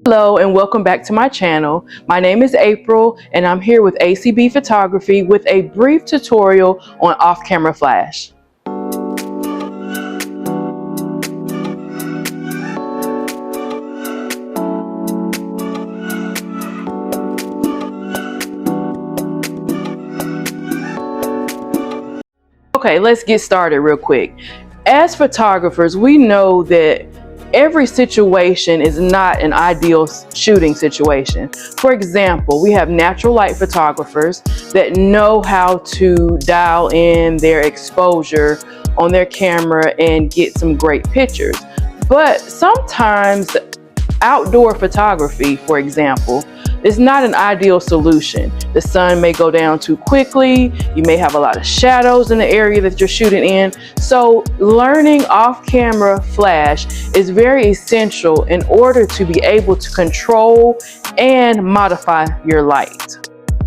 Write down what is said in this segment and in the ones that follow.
Hello and welcome back to my channel. My name is April and I'm here with ACB Photography with a brief tutorial on off-camera flash. Okay, let's get started real quick. As photographers, we know that every situation is not an ideal shooting situation. For example, we have natural light photographers that know how to dial in their exposure on their camera and get some great pictures. But sometimes outdoor photography, for example, is not an ideal solution. The sun may go down too quickly. You may have a lot of shadows in the area that you're shooting in. So learning off-camera flash is very essential in order to be able to control and modify your light.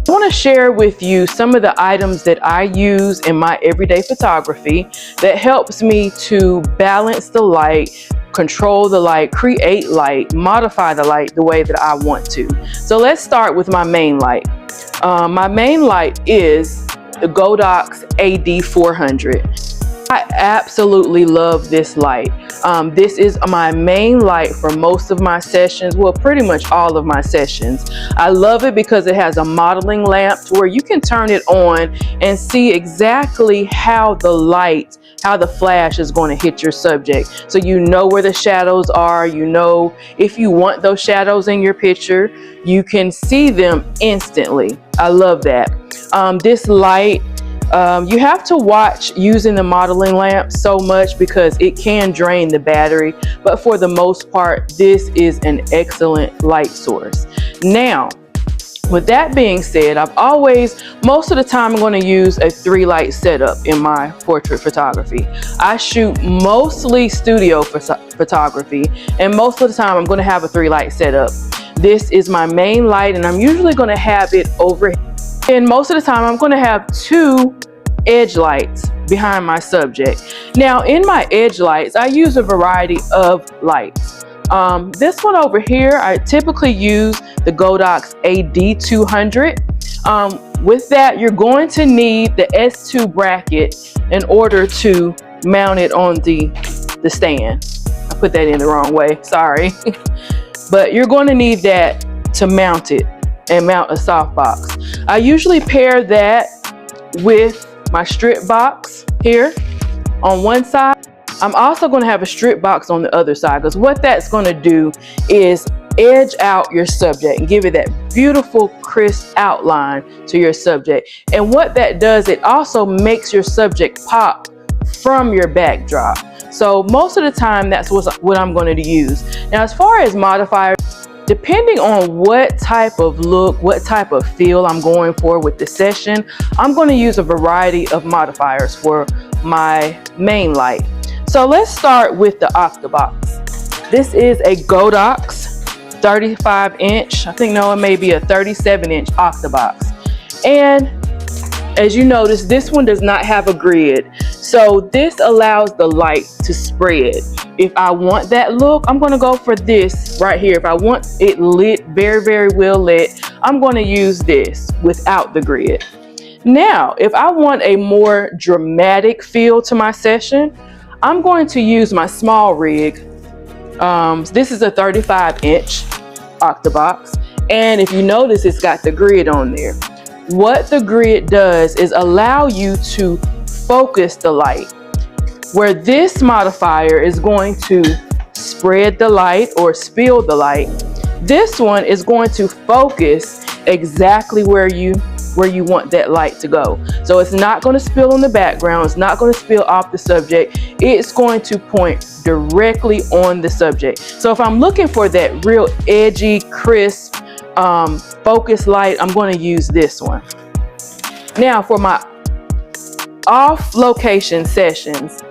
I want to share with you some of the items that I use in my everyday photography that helps me to balance the light, control the light, create light, modify the light the way that I want to. So let's start with my main light. My main light is the Godox AD400. I absolutely love this light. This is my main light for most of my sessions, well, pretty much all of my sessions. I love it because it has a modeling lamp to where you can turn it on and see exactly how the flash is going to hit your subject. So you know where the shadows are, you know if you want those shadows in your picture, you can see them instantly. I love that. This light, you have to watch using the modeling lamp so much because it can drain the battery, but for the most part, this is an excellent light source. Now, with that being said, most of the time I'm going to use a 3-light setup in my portrait photography. I shoot mostly studio photography, and most of the time I'm going to have a 3-light setup. This is my main light, and I'm usually going to have it over. And most of the time I'm going to have 2 edge lights behind my subject. Now in my edge lights, I use a variety of lights. This one over here, I typically use the Godox AD400. With that, you're going to need the S2 bracket in order to mount it on the stand. I put that in the wrong way, sorry. But you're going to need that to mount it and mount a softbox. I usually pair that with my strip box here on one side. I'm also going to have a strip box on the other side, because what that's going to do is edge out your subject and give it that beautiful crisp outline to your subject. And what that does, it also makes your subject pop from your backdrop. So most of the time that's what I'm going to use. Now as far as modifiers, depending on what type of look, what type of feel I'm going for with the session, I'm going to use a variety of modifiers for my main light. So let's start with the Octabox. This is a Godox 35-inch, it may be a 37-inch Octabox. And as you notice, this one does not have a grid. So this allows the light to spread. If I want that look, I'm going to go for this right here. If I want it lit, very, very well lit, I'm going to use this without the grid. Now, if I want a more dramatic feel to my session, I'm going to use my small rig. This is a 35-inch Octabox. And if you notice, it's got the grid on there. What the grid does is allow you to focus the light. Where this modifier is going to spread the light or spill the light, this one is going to focus exactly where you want that light to go. So it's not going to spill on the background, it's not going to spill off the subject, it's going to point directly on the subject. So if I'm looking for that real edgy, crisp, focus light, I'm going to use this one. Now for my off-location sessions,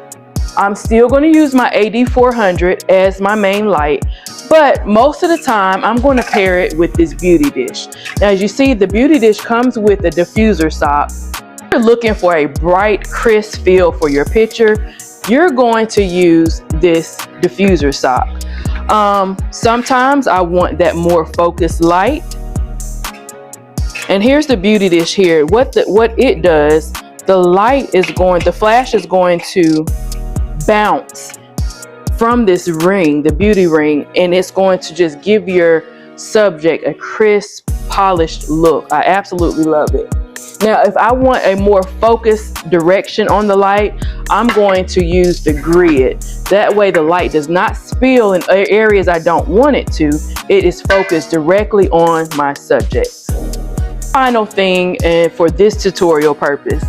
I'm still going to use my AD400 as my main light, but most of the time I'm going to pair it with this beauty dish. Now as you see, the beauty dish comes with a diffuser sock. If you're looking for a bright, crisp feel for your picture, you're going to use this diffuser sock. Sometimes I want that more focused light. And here's the beauty dish here. What it does, the flash is going to bounce from this ring, the beauty ring, and it's going to just give your subject a crisp, polished look. I absolutely love it. Now, if I want a more focused direction on the light, I'm going to use the grid. That way the light does not spill in areas I don't want it to. It is focused directly on my subject. Final thing for this tutorial purpose,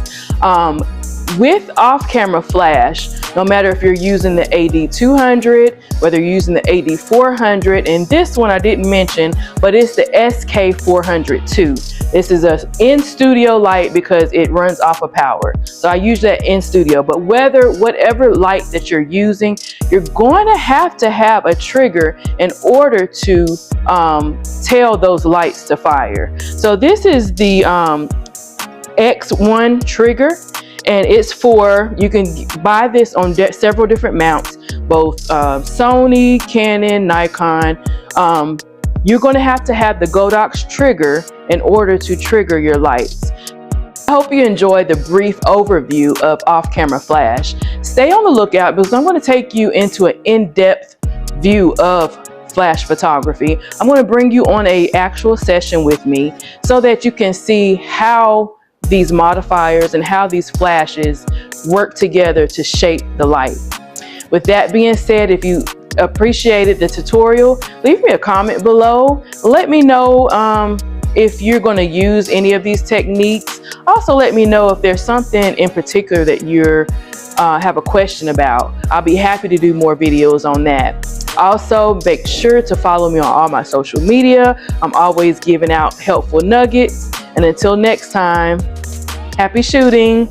with off-camera flash, no matter if you're using the AD200, whether you're using the AD400, and this one I didn't mention, but it's the SK400 II. This is a in-studio light because it runs off of power. So I use that in studio, but whatever light that you're using, you're going to have a trigger in order to tell those lights to fire. So this is the X1 trigger. And it's you can buy this on several different mounts, both Sony, Canon, Nikon. You're going to have the Godox trigger in order to trigger your lights. I hope you enjoyed the brief overview of off-camera flash. Stay on the lookout because I'm going to take you into an in-depth view of flash photography. I'm going to bring you on an actual session with me so that you can see how these modifiers and how these flashes work together to shape the light. With that being said, if you appreciated the tutorial, leave me a comment below. Let me know if you're going to use any of these techniques. Also, let me know if there's something in particular that you have a question about. I'll be happy to do more videos on that. Also, make sure to follow me on all my social media. I'm always giving out helpful nuggets. And until next time, happy shooting.